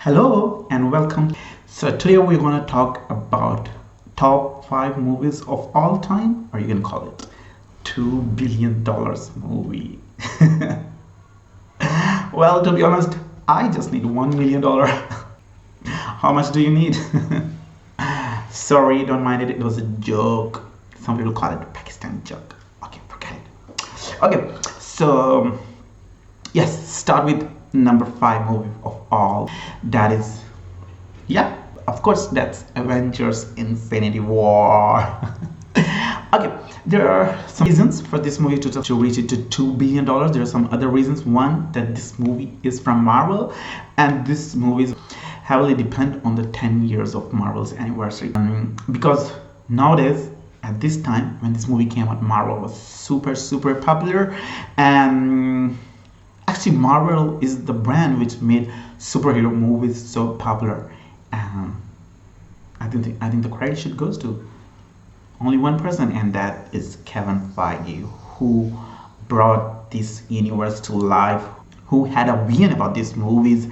Hello and welcome. So today we're going to talk about top 5 movies of all time, or you can call it $2 billion movie. Well, to be honest, I just need $1 million. How much do you need? Sorry, don't mind it. It was a joke. Some people call it a Pakistan joke. Okay, forget it. Okay, so yes, start with number 5 movie of all. That is, yeah, of course, that's Avengers Infinity War. Okay, there are some reasons for this movie to reach it to $2 billion. There are some other reasons. One, that this movie is from Marvel, and this movie is heavily depend on the 10 years of Marvel's anniversary. Because nowadays, at this time when this movie came out, Marvel was super popular, and actually Marvel is the brand which made superhero movies so popular. I think the credit should goes to only one person, and that is Kevin Feige, who brought this universe to life, who had a vision about these movies,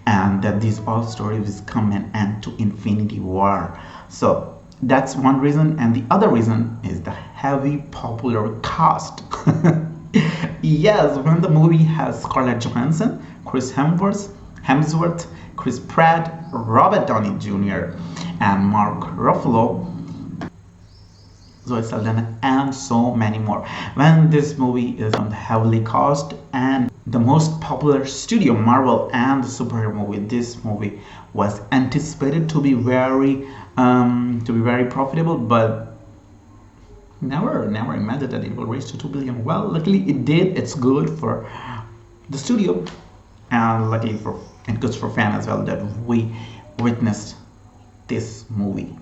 and that these all stories come an end to Infinity War. So that's one reason, and the other reason is the heavy popular cast. Yes, when the movie has Scarlett Johansson, Chris Hemsworth, Chris Pratt, Robert Downey Jr., and Mark Ruffalo, Zoe Saldana, and so many more. When this movie is heavily cast and the most popular studio, Marvel, and the superhero movie, this movie was anticipated to be very profitable, but never imagined that it will reach to 2 billion. Well, luckily it did. It's good for the studio, and luckily for it goes for fans as well that we witnessed this movie.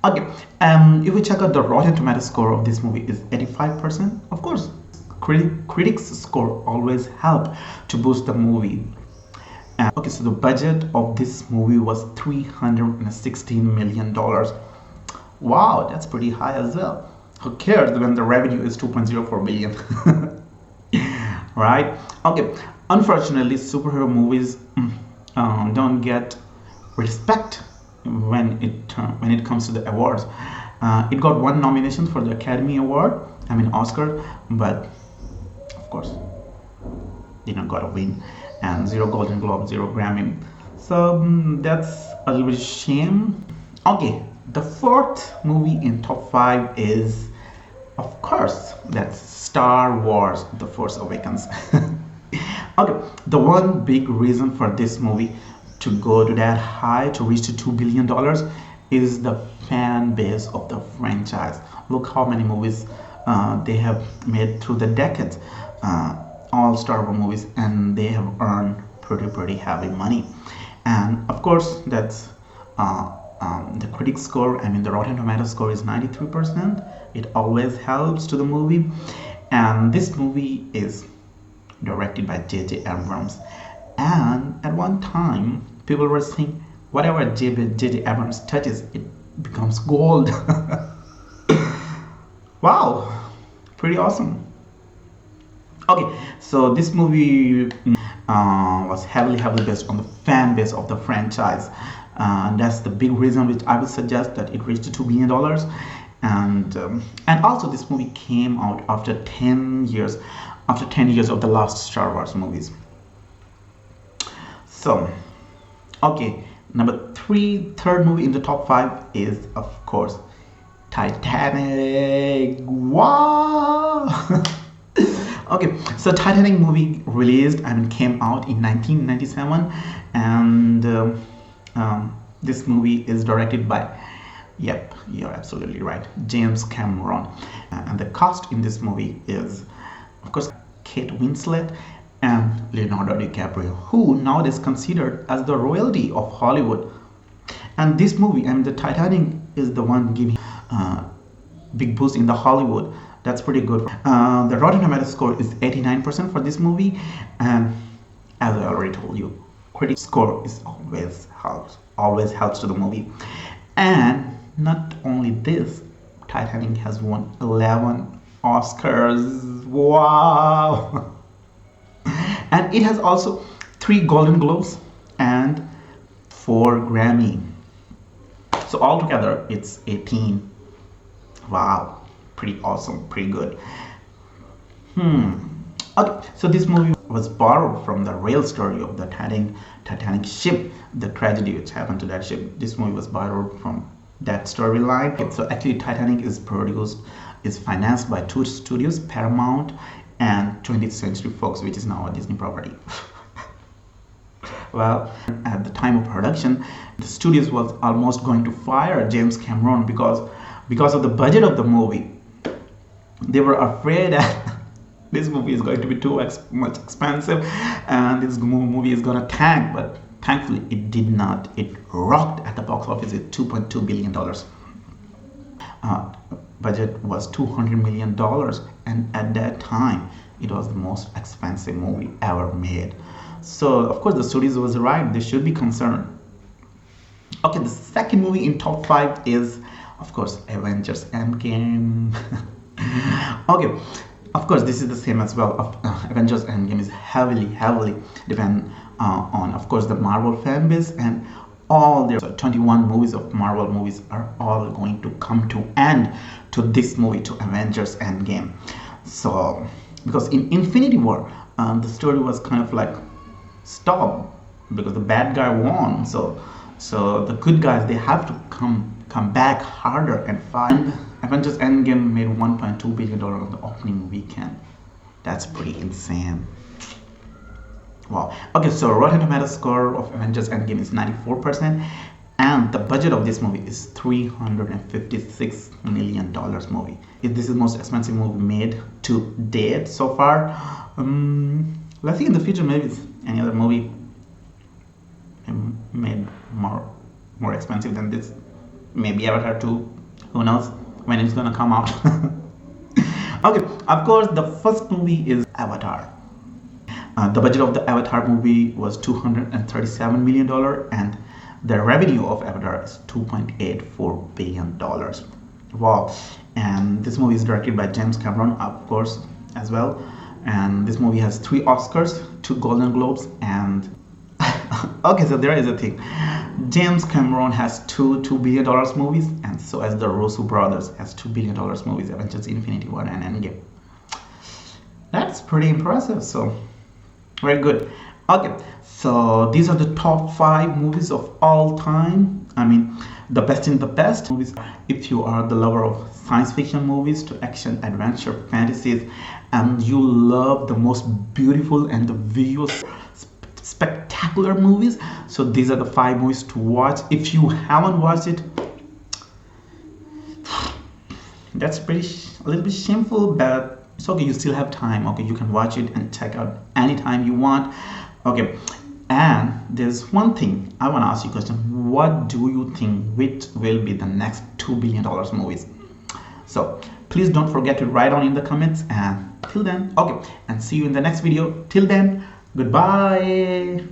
Okay, if we check out the Rotten Tomato score of this movie is 85%. Of course, critics score always help to boost the movie. Okay, so the budget of this movie was $316 million. Wow, that's pretty high as well. Who cares when the revenue is 2.04 billion? Right? Okay, unfortunately, superhero movies don't get respect when it comes to the awards. It got one nomination for the Academy Award, Oscar, but of course didn't got a win, and 0 Golden Globe, 0 Grammy. So that's a little bit shame. Okay, the fourth movie in top 5 is, of course, that's Star Wars: The Force Awakens. Okay, the one big reason for this movie to go to that high, to reach to $2 billion, is the fan base of the franchise. Look how many movies they have made through the decades, all Star Wars movies, and they have earned pretty heavy money. And of course, that's the critic score. The Rotten Tomato score is 93%. It always helps to the movie. And this movie is directed by J.J. Abrams. And at one time, people were saying, whatever J.J. Abrams touches, it becomes gold. Wow, pretty awesome. Okay, so this movie was heavily based on the fan base of the franchise. And that's the big reason which I would suggest that it reached $2 billion. And also this movie came out after 10 years of the last Star Wars movies. So, okay, third movie in the top 5 is, of course, Titanic. Wow. Okay, so Titanic movie came out in 1997, and this movie is directed by, yep, you're absolutely right, James Cameron. And the cast in this movie is, of course, Kate Winslet and Leonardo DiCaprio, who nowadays considered as the royalty of Hollywood. And this movie, the Titanic, is the one giving big boost in the Hollywood. That's pretty good. The Rotten Tomato score is 89% for this movie, and as I already told you, critic score is always helps to the movie. And not only this, Titanic has won 11 Oscars. Wow. And it has also 3 Golden Globes, and 4 Grammy. So altogether it's 18. Wow, pretty awesome, pretty good. Okay, so this movie was borrowed from the real story of the Titanic ship, the tragedy which happened to that ship. This movie was borrowed from that storyline. Okay, so actually Titanic is financed by 2 studios, Paramount and 20th Century Fox, which is now a Disney property. Well, at the time of production, the studios was almost going to fire James Cameron because of the budget of the movie. They were afraid that this movie is going to be too much expensive and this movie is gonna tank, but thankfully it did not. It rocked at the box office with $2.2 billion. Budget was $200 million, and at that time it was the most expensive movie ever made. So of course the studios was right, they should be concerned. Okay, the second movie in top 5 is of course Avengers Endgame. Okay, of course this is the same as well. Avengers Endgame is heavily depend on of course the Marvel fan base, and all their 21 movies of Marvel movies are all going to come to end to this movie, to Avengers Endgame. So because in Infinity War the story was kind of like stopped because the bad guy won, so the good guys, they have to come back harder and fight. And Avengers Endgame made $1.2 billion on the opening weekend. That's pretty insane. Wow. Okay, so Rotten Tomatoes score of Avengers Endgame is 94%, and the budget of this movie is $356 million movie. This is the most expensive movie made to date so far. Let's see in the future, maybe any other movie made more expensive than this. Maybe Avatar 2. Who knows when it's gonna come out. Okay, of course the first movie is Avatar. The budget of the Avatar movie was $237 million, and the revenue of Avatar is $2.84 billion. Wow. And this movie is directed by James Cameron, of course, as well. And this movie has 3 Oscars, 2 Golden Globes, and okay, so there is a thing. James Cameron has two $2 billion movies, and so as the Russo brothers has $2 billion movies, Avengers Infinity War and Endgame. That's pretty impressive. So very good. Okay, so these are the top 5 movies of all time. I mean, the best in the best movies. If you are the lover of science fiction movies to action, adventure, fantasies, and you love the most beautiful and the visual spectacular movies, so these are the 5 movies to watch. If you haven't watched it, that's a little bit shameful, but it's okay, you still have time. Okay, you can watch it and check out anytime you want. Okay, and there's one thing I want to ask you a question. What do you think which will be the next $2 billion movies? So please don't forget to write down in the comments, and till then, okay, and see you in the next video. Till then, goodbye.